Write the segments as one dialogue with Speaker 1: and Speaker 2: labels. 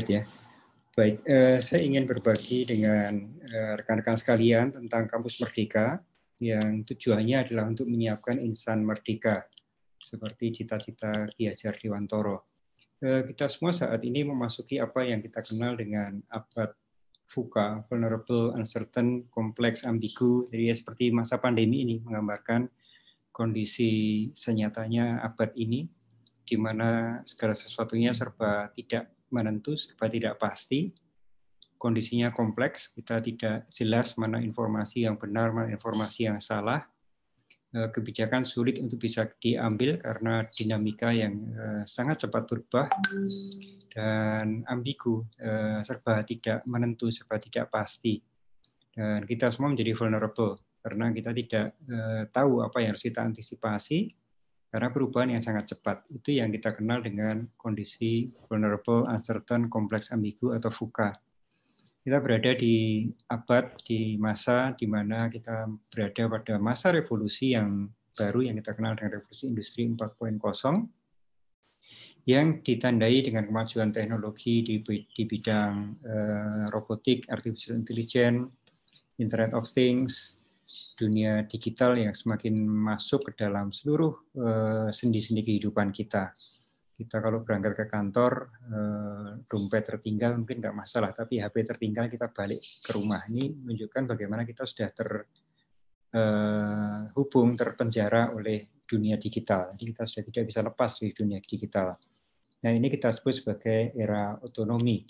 Speaker 1: Ya, baik. Saya ingin berbagi dengan rekan-rekan sekalian tentang Kampus Merdeka yang tujuannya adalah untuk menyiapkan insan merdeka seperti cita-cita Ki Hajar Dewantoro. Kita semua saat ini memasuki apa yang kita kenal dengan abad VUCA, vulnerable, uncertain, complex, ambigu. Jadi seperti masa pandemi ini menggambarkan kondisi senyatanya abad ini, di mana segala sesuatunya serba tidak menentu, serba tidak pasti, kondisinya kompleks, kita tidak jelas mana informasi yang benar, mana informasi yang salah, kebijakan sulit untuk bisa diambil karena dinamika yang sangat cepat berubah dan ambigu, serba tidak menentu, serba tidak pasti. Dan kita semua menjadi vulnerable karena kita tidak tahu apa yang harus kita antisipasi, karena perubahan yang sangat cepat. Itu yang kita kenal dengan kondisi vulnerable, uncertain, complex, ambigu atau VUCA. Kita berada di abad, di masa di mana kita berada pada masa revolusi yang baru yang kita kenal dengan revolusi industri 4.0 yang ditandai dengan kemajuan teknologi di bidang robotik, artificial intelligence, Internet of Things, dunia digital yang semakin masuk ke dalam seluruh sendi-sendi kehidupan kita. Kita kalau berangkat ke kantor, dompet tertinggal mungkin nggak masalah, tapi HP tertinggal kita balik ke rumah. Ini menunjukkan bagaimana kita sudah terhubung, terpenjara oleh dunia digital. Jadi kita sudah tidak bisa lepas dari dunia digital. Nah, ini kita sebut sebagai era otonomi.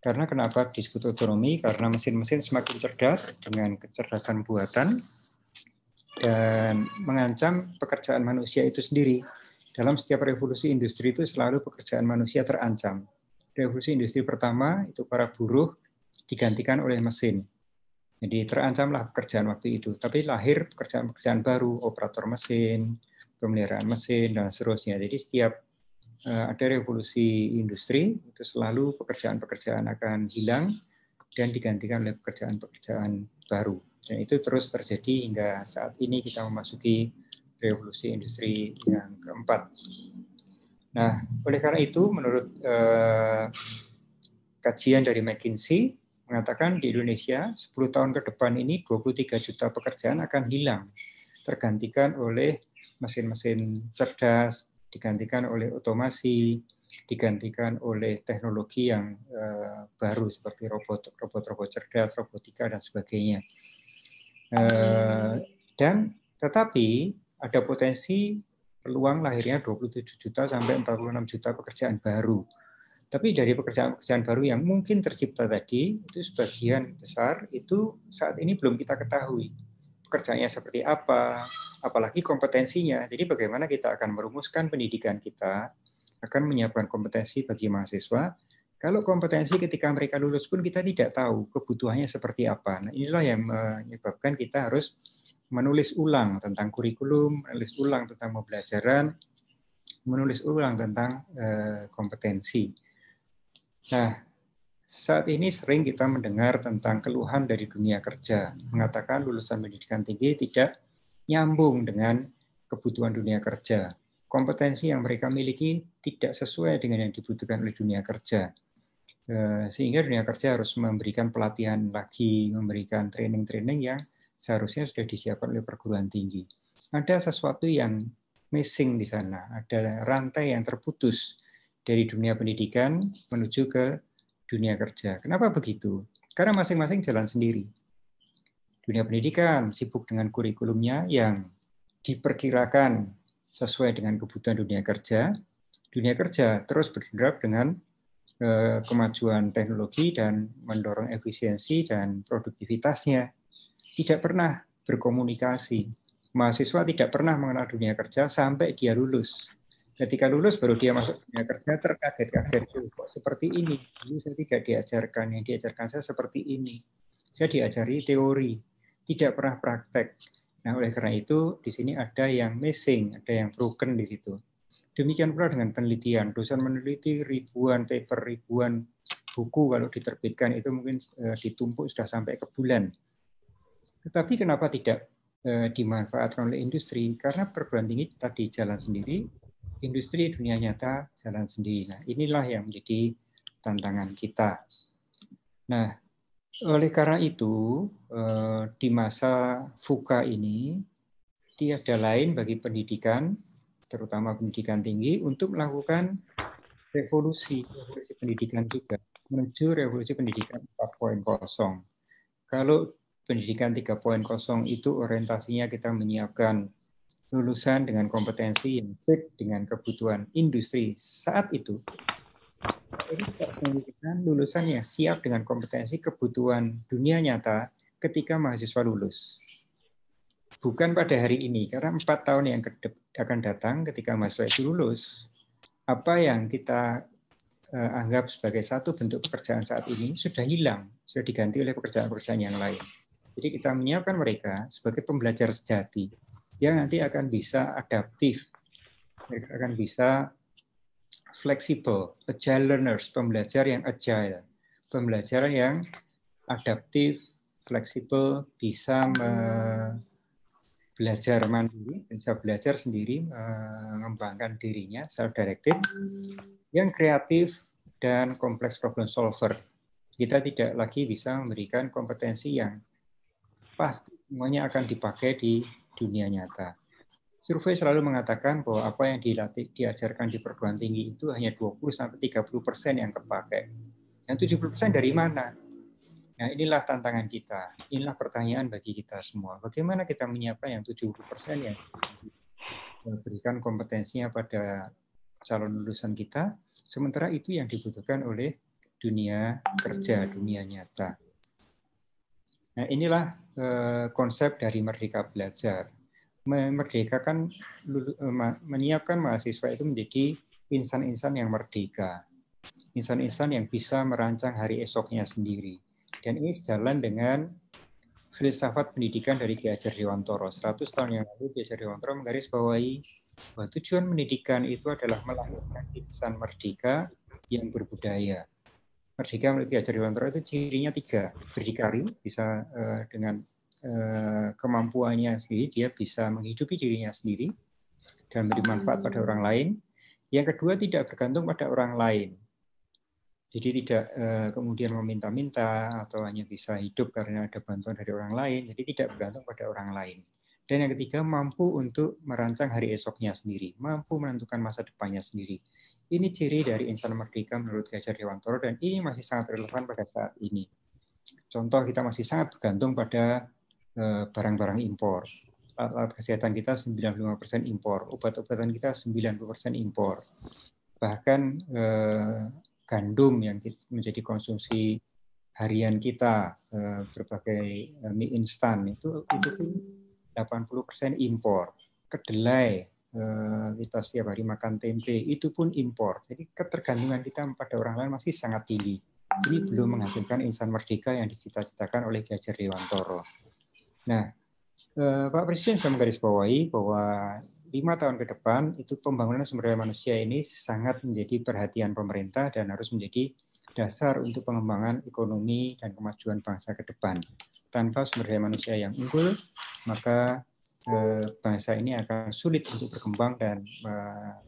Speaker 1: Karena kenapa disebut otonomi? Karena mesin-mesin semakin cerdas dengan kecerdasan buatan dan mengancam pekerjaan manusia itu sendiri. Dalam setiap revolusi industri itu selalu pekerjaan manusia terancam. Revolusi industri pertama itu para buruh digantikan oleh mesin. Jadi terancamlah pekerjaan waktu itu. Tapi lahir pekerjaan-pekerjaan baru, operator mesin, pemeliharaan mesin, dan seterusnya. Jadi setiap ada revolusi industri, itu selalu pekerjaan-pekerjaan akan hilang dan digantikan oleh pekerjaan-pekerjaan baru. Dan itu terus terjadi hingga saat ini kita memasuki revolusi industri yang keempat. Nah, oleh karena itu, menurut kajian dari McKinsey, mengatakan di Indonesia 10 tahun ke depan ini 23 juta pekerjaan akan hilang, tergantikan oleh mesin-mesin cerdas, digantikan oleh otomasi, digantikan oleh teknologi yang baru seperti robot cerdas, robotika, dan sebagainya. Dan tetapi ada potensi peluang lahirnya 27 juta sampai 46 juta pekerjaan baru. Tapi dari pekerjaan-pekerjaan baru yang mungkin tercipta tadi, itu sebagian besar itu saat ini belum kita ketahui. Pekerjaannya seperti apa, apalagi kompetensinya. Jadi bagaimana kita akan merumuskan pendidikan kita, akan menyiapkan kompetensi bagi mahasiswa. Kalau kompetensi ketika mereka lulus pun kita tidak tahu kebutuhannya seperti apa. Nah, inilah yang menyebabkan kita harus menulis ulang tentang kurikulum, menulis ulang tentang pembelajaran, menulis ulang tentang kompetensi. Nah, saat ini sering kita mendengar tentang keluhan dari dunia kerja, mengatakan lulusan pendidikan tinggi tidak nyambung dengan kebutuhan dunia kerja. Kompetensi yang mereka miliki tidak sesuai dengan yang dibutuhkan oleh dunia kerja. Sehingga dunia kerja harus memberikan pelatihan lagi, memberikan training-training yang seharusnya sudah disiapkan oleh perguruan tinggi. Ada sesuatu yang missing di sana, ada rantai yang terputus dari dunia pendidikan menuju ke dunia kerja. Kenapa begitu? Karena masing-masing jalan sendiri. Dunia pendidikan sibuk dengan kurikulumnya yang diperkirakan sesuai dengan kebutuhan dunia kerja. Dunia kerja terus bergerak dengan kemajuan teknologi dan mendorong efisiensi dan produktivitasnya. Tidak pernah berkomunikasi. Mahasiswa tidak pernah mengenal dunia kerja sampai dia lulus. Ketika lulus baru dia masuk dunia kerja, terkaget-kaget, kok seperti ini. Dulu saya tidak diajarkan, yang diajarkan saya seperti ini. Saya diajari teori, tidak pernah praktek. Nah, oleh karena itu di sini ada yang missing, ada yang broken di situ. Demikian pula dengan penelitian. Dosen meneliti ribuan paper, ribuan buku kalau diterbitkan itu mungkin ditumpuk sudah sampai ke bulan. Tetapi kenapa tidak dimanfaatkan oleh industri? Karena perguruan tinggi tadi jalan sendiri, industri dunia nyata jalan sendiri. Nah, inilah yang menjadi tantangan kita. Nah, oleh karena itu, di masa VUCA ini, tiada lain bagi pendidikan, terutama pendidikan tinggi, untuk melakukan revolusi pendidikan juga, menuju revolusi pendidikan 4.0. Kalau pendidikan 3.0 itu orientasinya kita menyiapkan lulusan dengan kompetensi yang fit dengan kebutuhan industri saat itu. Ini kita memiliki lulusan yang siap dengan kompetensi kebutuhan dunia nyata ketika mahasiswa lulus. Bukan pada hari ini, karena 4 tahun yang akan datang ketika mahasiswa itu lulus, apa yang kita anggap sebagai satu bentuk pekerjaan saat ini sudah hilang, sudah diganti oleh pekerjaan-pekerjaan yang lain. Jadi kita menyiapkan mereka sebagai pembelajar sejati yang nanti akan bisa adaptif, mereka akan bisa fleksibel, agile learners, pembelajar yang agile, pembelajar yang adaptif, fleksibel, bisa belajar mandiri, bisa belajar sendiri, mengembangkan dirinya, self-directed, yang kreatif dan kompleks problem solver. Kita tidak lagi bisa memberikan kompetensi yang pasti semuanya akan dipakai di dunia nyata. Survei selalu mengatakan bahwa apa yang diajarkan di perguruan tinggi itu hanya 20-30% yang kepakai. Yang 70% dari mana? Nah, inilah tantangan kita. Inilah pertanyaan bagi kita semua. Bagaimana kita menyiapkan yang 70% yang berikan kompetensinya pada calon lulusan kita, sementara itu yang dibutuhkan oleh dunia kerja, dunia nyata. Nah, inilah konsep dari Merdeka Belajar. Memerdekakan, menyiapkan mahasiswa itu menjadi insan-insan yang merdeka, insan-insan yang bisa merancang hari esoknya sendiri. Dan ini sejalan dengan filsafat pendidikan dari Ki Hajar Dewantara. 100 tahun yang lalu Ki Hajar Dewantara menggarisbawahi bahwa tujuan pendidikan itu adalah melahirkan insan merdeka yang berbudaya. Merdeka menurut Ki Hajar Dewantara itu cirinya 3, berdikari, bisa dengan kemampuannya sendiri, dia bisa menghidupi dirinya sendiri dan memberi manfaat pada orang lain. Yang kedua, tidak bergantung pada orang lain. Jadi tidak kemudian meminta-minta atau hanya bisa hidup karena ada bantuan dari orang lain. Jadi tidak bergantung pada orang lain. Dan yang ketiga, mampu untuk merancang hari esoknya sendiri, mampu menentukan masa depannya sendiri. Ini ciri dari insan merdeka menurut Ki Hajar Dewantara, dan ini masih sangat relevan pada saat ini. Contoh, kita masih sangat bergantung pada barang-barang impor. Alat kesehatan kita 95% impor, obat-obatan kita 90% impor. Bahkan gandum yang menjadi konsumsi harian kita, berbagai mie instan itu 80% impor. Kedelai, kita setiap hari makan tempe, itu pun impor. Jadi ketergantungan kita pada orang lain masih sangat tinggi. Ini belum menghasilkan insan merdeka yang dicita-citakan oleh Ki Hajar Dewantara. Nah, Pak Presiden sudah menggarisbawahi bahwa 5 tahun ke depan itu pembangunan sumber daya manusia ini sangat menjadi perhatian pemerintah dan harus menjadi dasar untuk pengembangan ekonomi dan kemajuan bangsa ke depan. Tanpa sumber daya manusia yang unggul, maka bangsa ini akan sulit untuk berkembang dan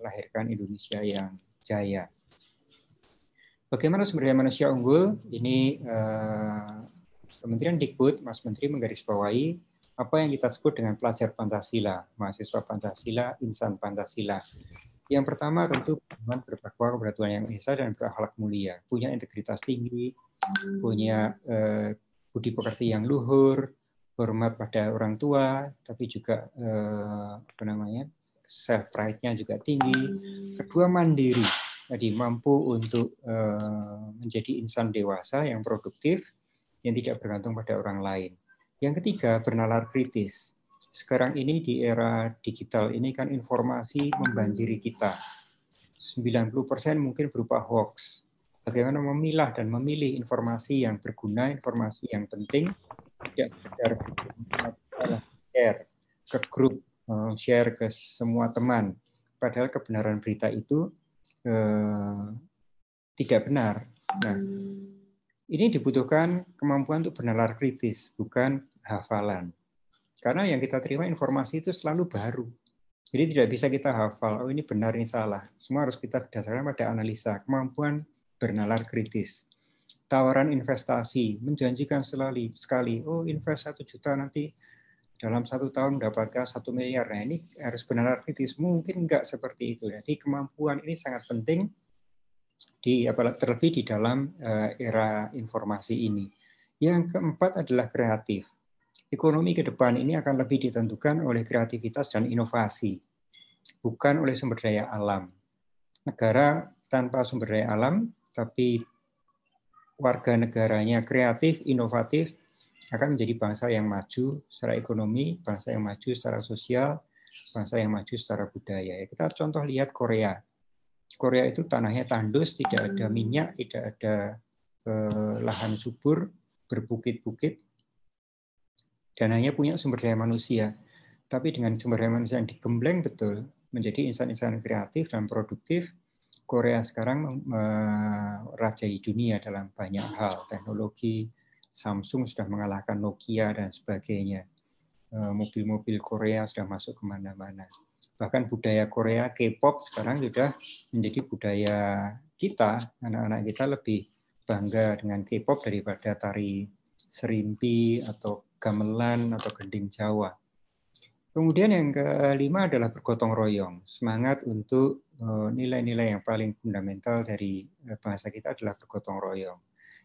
Speaker 1: melahirkan Indonesia yang jaya. Bagaimana sumber daya manusia unggul? Ini Kementerian Dikbud, Mas Menteri menggarisbawahi apa yang kita sebut dengan pelajar Pancasila, mahasiswa Pancasila, insan Pancasila. Yang pertama tentu bertakwa kepada Tuhan Yang Maha Esa dan berakhlak mulia, punya integritas tinggi, punya budi pekerti yang luhur, hormat pada orang tua, tapi juga self pride-nya juga tinggi. Kedua, mandiri, jadi mampu untuk menjadi insan dewasa yang produktif, yang tidak bergantung pada orang lain. Yang ketiga, bernalar kritis. Sekarang ini di era digital ini kan informasi membanjiri kita. 90% mungkin berupa hoax. Bagaimana memilah dan memilih informasi yang berguna, informasi yang penting, tidak sekedar share ke grup, share ke semua teman. Padahal kebenaran berita itu tidak benar. Nah, ini dibutuhkan kemampuan untuk bernalar kritis, bukan hafalan. Karena yang kita terima informasi itu selalu baru. Jadi tidak bisa kita hafal, oh ini benar, ini salah. Semua harus kita berdasarkan pada analisa. Kemampuan bernalar kritis. Tawaran investasi menjanjikan sekali, oh invest 1 juta nanti dalam 1 tahun mendapatkan 1 miliar. Nah ini harus bernalar kritis, mungkin enggak seperti itu. Jadi kemampuan ini sangat penting, terlebih di dalam era informasi ini. Yang keempat adalah kreatif. Ekonomi ke depan ini akan lebih ditentukan oleh kreativitas dan inovasi, bukan oleh sumber daya alam. Negara tanpa sumber daya alam, tapi warga negaranya kreatif, inovatif, akan menjadi bangsa yang maju secara ekonomi, bangsa yang maju secara sosial, bangsa yang maju secara budaya. Kita contoh lihat Korea. Korea itu tanahnya tandus, tidak ada minyak, tidak ada lahan subur, berbukit-bukit, dan hanya punya sumber daya manusia. Tapi dengan sumber daya manusia yang digembleng betul, menjadi insan-insan kreatif dan produktif, Korea sekarang merajai dunia dalam banyak hal. Teknologi, Samsung sudah mengalahkan Nokia dan sebagainya. Mobil-mobil Korea sudah masuk kemana-mana. Bahkan budaya Korea, K-pop sekarang sudah menjadi budaya kita. Anak-anak kita lebih bangga dengan K-pop daripada tari serimpi atau gamelan atau gending Jawa. Kemudian yang kelima adalah bergotong royong. Semangat untuk nilai-nilai yang paling fundamental dari bangsa kita adalah bergotong royong.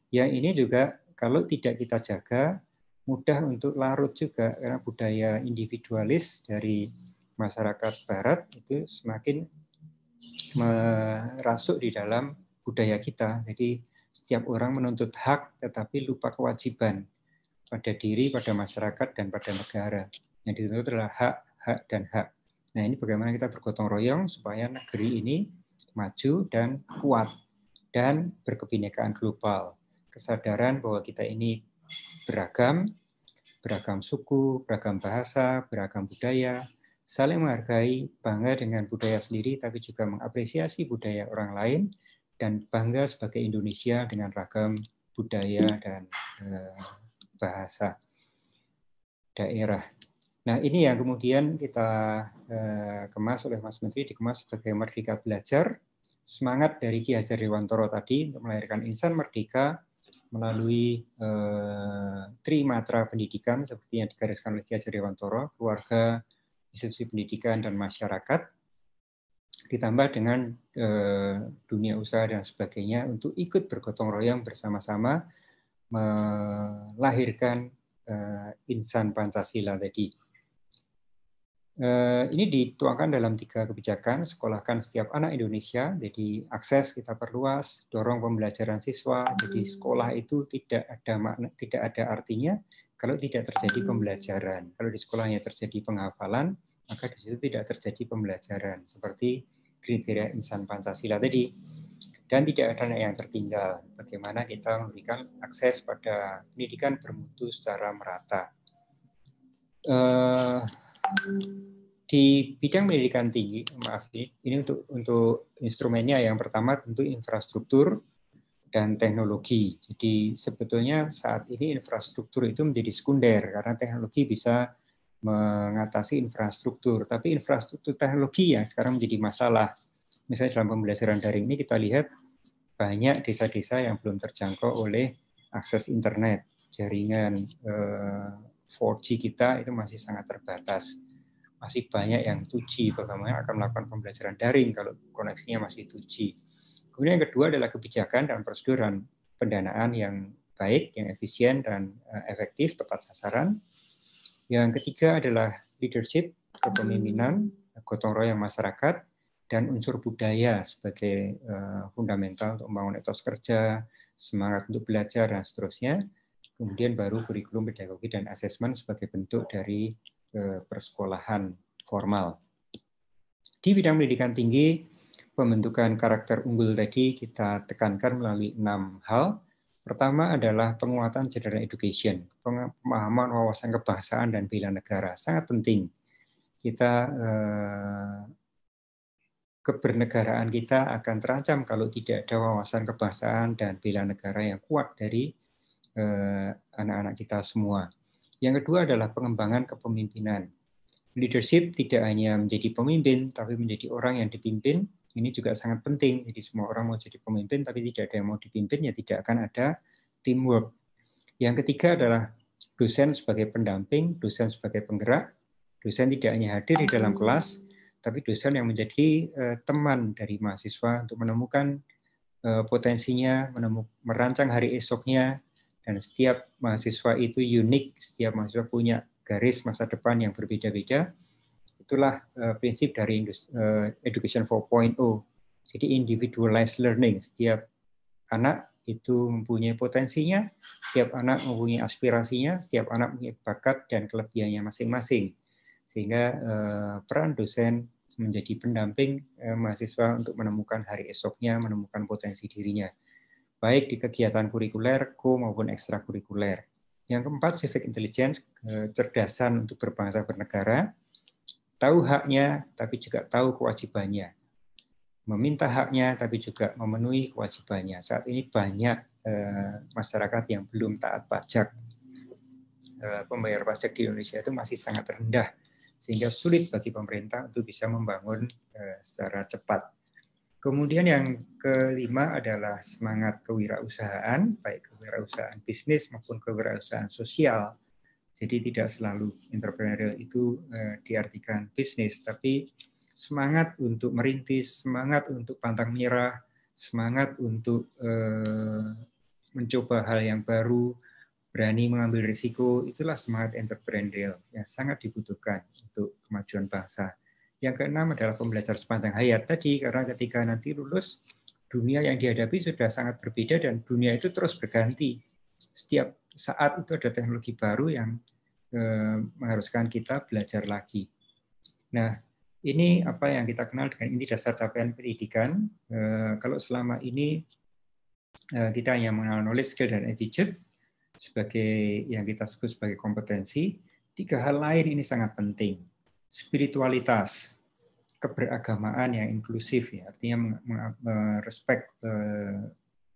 Speaker 1: Yang ini juga kalau tidak kita jaga, mudah untuk larut juga, karena budaya individualis dari masyarakat Barat itu semakin merasuk di dalam budaya kita. Jadi setiap orang menuntut hak tetapi lupa kewajiban pada diri, pada masyarakat, dan pada negara. Yang dituntut adalah hak, hak, dan hak. Nah ini bagaimana kita bergotong royong supaya negeri ini maju dan kuat dan berkebinekaan global. Kesadaran bahwa kita ini beragam suku, beragam bahasa, beragam budaya, saling menghargai, bangga dengan budaya sendiri, tapi juga mengapresiasi budaya orang lain, dan bangga sebagai Indonesia dengan ragam budaya dan bahasa daerah. Nah ini yang kemudian kita kemas oleh Mas Menteri, dikemas sebagai Merdeka Belajar, semangat dari Ki Hajar Dewantoro tadi untuk melahirkan insan merdeka melalui trimatra pendidikan seperti yang digariskan oleh Ki Hajar Dewantoro, keluarga, institusi pendidikan, dan masyarakat, ditambah dengan dunia usaha dan sebagainya untuk ikut bergotong royong bersama-sama melahirkan insan Pancasila tadi. Ini dituangkan dalam 3 kebijakan, sekolahkan setiap anak Indonesia, jadi akses kita perluas, dorong pembelajaran siswa, jadi sekolah itu tidak ada artinya kalau tidak terjadi pembelajaran. Kalau di sekolahnya terjadi penghafalan, maka di situ tidak terjadi pembelajaran, seperti kriteria insan Pancasila tadi. Dan tidak ada anak yang tertinggal. Bagaimana kita memberikan akses pada pendidikan bermutu secara merata. Di bidang pendidikan tinggi, maaf ini untuk instrumennya yang pertama tentu infrastruktur dan teknologi. Jadi sebetulnya saat ini infrastruktur itu menjadi sekunder karena teknologi bisa mengatasi infrastruktur. Tapi infrastruktur teknologi yang sekarang menjadi masalah. Misalnya dalam pembelajaran daring ini kita lihat banyak desa-desa yang belum terjangkau oleh akses internet. Jaringan 4G kita itu masih sangat terbatas. Masih banyak yang 2G, bagaimana akan melakukan pembelajaran daring kalau koneksinya masih 2G. Kemudian yang kedua adalah kebijakan dan prosedur dan pendanaan yang baik, yang efisien dan efektif, tepat sasaran. Yang ketiga adalah leadership, kepemimpinan, gotong royong masyarakat, dan unsur budaya sebagai fundamental untuk membangun etos kerja, semangat untuk belajar, dan seterusnya. Kemudian baru kurikulum pedagogi dan asesmen sebagai bentuk dari persekolahan formal. Di bidang pendidikan tinggi, pembentukan karakter unggul tadi kita tekankan melalui 6 hal. Pertama adalah penguatan gender education, pemahaman wawasan kebangsaan dan bela negara, sangat penting. Kita kebernegaraan kita akan terancam kalau tidak ada wawasan kebangsaan dan bela negara yang kuat dari anak-anak kita semua. Yang kedua adalah pengembangan kepemimpinan. Leadership tidak hanya menjadi pemimpin, tapi menjadi orang yang dipimpin, Ini juga sangat penting. Jadi semua orang mau jadi pemimpin, tapi tidak ada yang mau dipimpin, ya tidak akan ada teamwork. Yang ketiga adalah dosen sebagai pendamping, dosen sebagai penggerak. Dosen tidak hanya hadir di dalam kelas, tapi dosen yang menjadi teman dari mahasiswa untuk menemukan potensinya, merancang hari esoknya, dan setiap mahasiswa itu unik, setiap mahasiswa punya garis masa depan yang berbeda-beda. Itulah prinsip dari Education 4.0. Jadi individualized learning, setiap anak itu mempunyai potensinya, setiap anak mempunyai aspirasinya, setiap anak mempunyai bakat dan kelebihannya masing-masing. Sehingga peran dosen menjadi pendamping mahasiswa untuk menemukan hari esoknya, menemukan potensi dirinya, baik di kegiatan kurikuler, maupun ekstrakurikuler. Yang keempat, civic intelligence, kecerdasan untuk berbangsa bernegara, tahu haknya, tapi juga tahu kewajibannya. Meminta haknya, tapi juga memenuhi kewajibannya. Saat ini banyak masyarakat yang belum taat pajak. Pembayar pajak di Indonesia itu masih sangat rendah, sehingga sulit bagi pemerintah untuk bisa membangun secara cepat. Kemudian yang kelima adalah semangat kewirausahaan, baik kewirausahaan bisnis maupun kewirausahaan sosial. Jadi tidak selalu entrepreneurial itu diartikan bisnis, tapi semangat untuk merintis, semangat untuk pantang menyerah, semangat untuk mencoba hal yang baru, berani mengambil risiko, itulah semangat entrepreneurial yang sangat dibutuhkan untuk kemajuan bangsa. Yang keenam adalah pembelajaran sepanjang hayat tadi, karena ketika nanti lulus, dunia yang dihadapi sudah sangat berbeda dan dunia itu terus berganti. Setiap saat itu ada teknologi baru yang mengharuskan kita belajar lagi. Nah, ini apa yang kita kenal dengan ini dasar capaian pendidikan. Kalau selama ini kita hanya mengenal knowledge, skill, dan attitude sebagai yang kita sebut sebagai kompetensi, tiga hal lain ini sangat penting. Spiritualitas, keberagamaan yang inklusif, ya, artinya merespek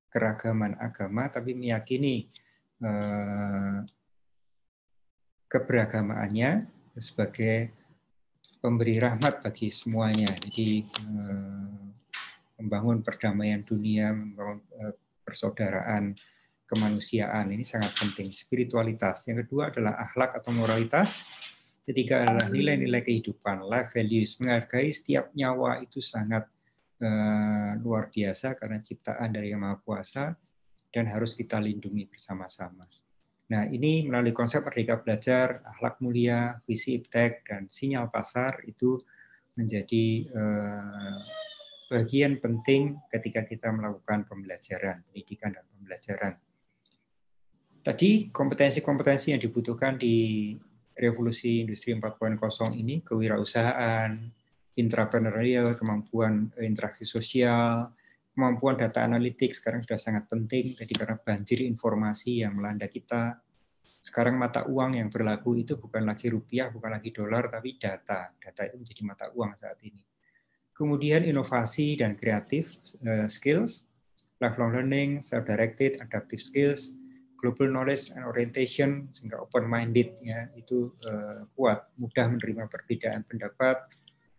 Speaker 1: keragaman agama, tapi meyakini keberagamaannya sebagai pemberi rahmat bagi semuanya. Jadi membangun perdamaian dunia, membangun persaudaraan, kemanusiaan, ini sangat penting. Spiritualitas. Yang kedua adalah akhlak atau moralitas. Ketiga adalah nilai-nilai kehidupan, life values. Menghargai setiap nyawa itu sangat luar biasa karena ciptaan dari Yang Maha Kuasa dan harus kita lindungi bersama-sama. Nah, ini melalui konsep Merdeka Belajar, akhlak mulia, visi iptek, dan sinyal pasar itu menjadi bagian penting ketika kita melakukan pembelajaran, pendidikan dan pembelajaran. Tadi kompetensi-kompetensi yang dibutuhkan di revolusi industri 4.0 ini, kewirausahaan, intrapreneurial, kemampuan interaksi sosial, kemampuan data analitik sekarang sudah sangat penting, jadi karena banjir informasi yang melanda kita. Sekarang mata uang yang berlaku itu bukan lagi rupiah, bukan lagi dolar, tapi data. Data itu menjadi mata uang saat ini. Kemudian inovasi dan kreatif skills, lifelong learning, self-directed, adaptive skills, global knowledge and orientation, sehingga open-minded ya, itu kuat, mudah menerima perbedaan pendapat,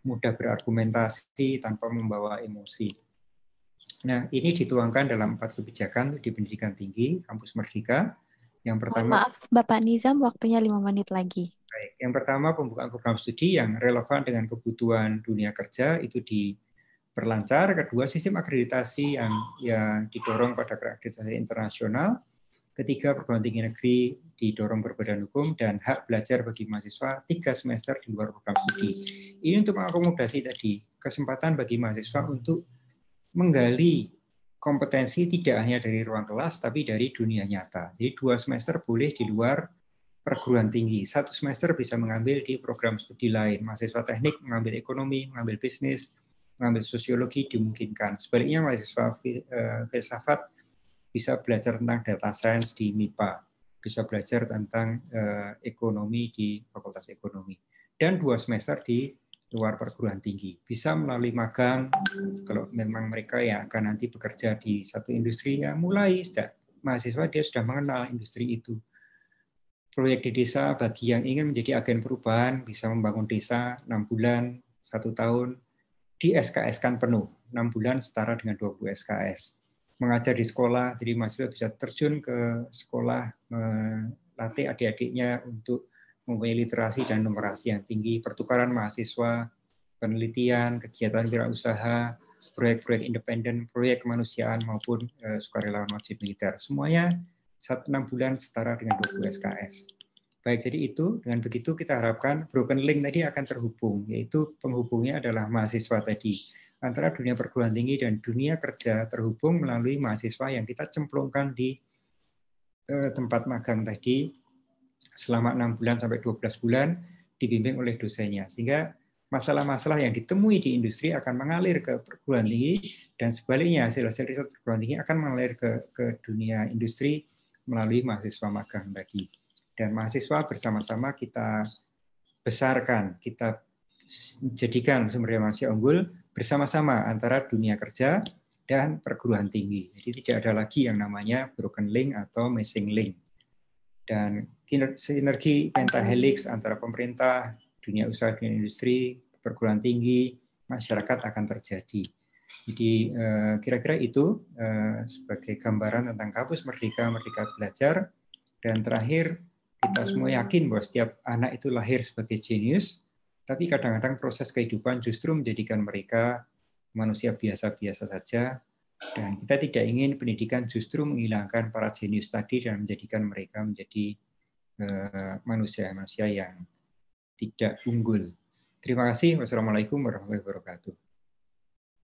Speaker 1: mudah berargumentasi tanpa membawa emosi. Nah, ini dituangkan dalam 4 kebijakan di pendidikan tinggi, kampus Merdeka. Yang pertama,
Speaker 2: maaf, Bapak Nizam, waktunya 5 menit lagi.
Speaker 1: Baik. Yang pertama, pembukaan program studi yang relevan dengan kebutuhan dunia kerja itu diperlancar. Kedua, sistem akreditasi yang didorong pada akreditasi internasional. Ketiga, perguruan tinggi negeri didorong berbadan hukum dan hak belajar bagi mahasiswa 3 semester di luar program studi. Ini untuk mengakomodasi tadi kesempatan bagi mahasiswa untuk menggali kompetensi tidak hanya dari ruang kelas, tapi dari dunia nyata. Jadi 2 semester boleh di luar perguruan tinggi. 1 semester bisa mengambil di program studi lain. Mahasiswa teknik mengambil ekonomi, mengambil bisnis, mengambil sosiologi dimungkinkan. Sebaliknya mahasiswa filsafat bisa belajar tentang data science di MIPA, bisa belajar tentang ekonomi di Fakultas Ekonomi. Dan 2 semester di luar perguruan tinggi. Bisa melalui magang, kalau memang mereka yang akan nanti bekerja di satu industri, yang mulai sejak mahasiswa dia sudah mengenal industri itu. Proyek di desa bagi yang ingin menjadi agen perubahan, bisa membangun desa 6 bulan, 1 tahun, di SKS-kan penuh. 6 bulan setara dengan 20 SKS. Mengajar di sekolah, jadi mahasiswa bisa terjun ke sekolah, melatih adik-adiknya untuk mempunyai literasi dan numerasi yang tinggi, pertukaran mahasiswa, penelitian, kegiatan wirausaha, proyek-proyek independen, proyek kemanusiaan maupun sukarelawan wajib militer. Semuanya 6 bulan setara dengan 20 SKS. Baik, jadi itu dengan begitu kita harapkan broken link tadi akan terhubung, yaitu penghubungnya adalah mahasiswa tadi. Antara dunia perguruan tinggi dan dunia kerja terhubung melalui mahasiswa yang kita cemplungkan di tempat magang tadi selama 6 bulan sampai 12 bulan dibimbing oleh dosennya. Sehingga masalah-masalah yang ditemui di industri akan mengalir ke perguruan tinggi dan sebaliknya hasil-hasil riset perguruan tinggi akan mengalir ke dunia industri melalui mahasiswa magang tadi. Dan mahasiswa bersama-sama kita besarkan, kita jadikan sumber daya manusia unggul bersama-sama antara dunia kerja dan perguruan tinggi. Jadi tidak ada lagi yang namanya broken link atau missing link. Dan sinergi pentahelix antara pemerintah, dunia usaha, dunia industri, perguruan tinggi, masyarakat akan terjadi. Jadi kira-kira itu sebagai gambaran tentang Kampus Merdeka, Merdeka Belajar. Dan terakhir, kita semua yakin bahwa setiap anak itu lahir sebagai jenius, tapi kadang-kadang proses kehidupan justru menjadikan mereka manusia biasa-biasa saja, dan kita tidak ingin pendidikan justru menghilangkan para jenius tadi dan menjadikan mereka menjadi manusia-manusia yang tidak unggul. Terima kasih. Wassalamualaikum warahmatullahi wabarakatuh.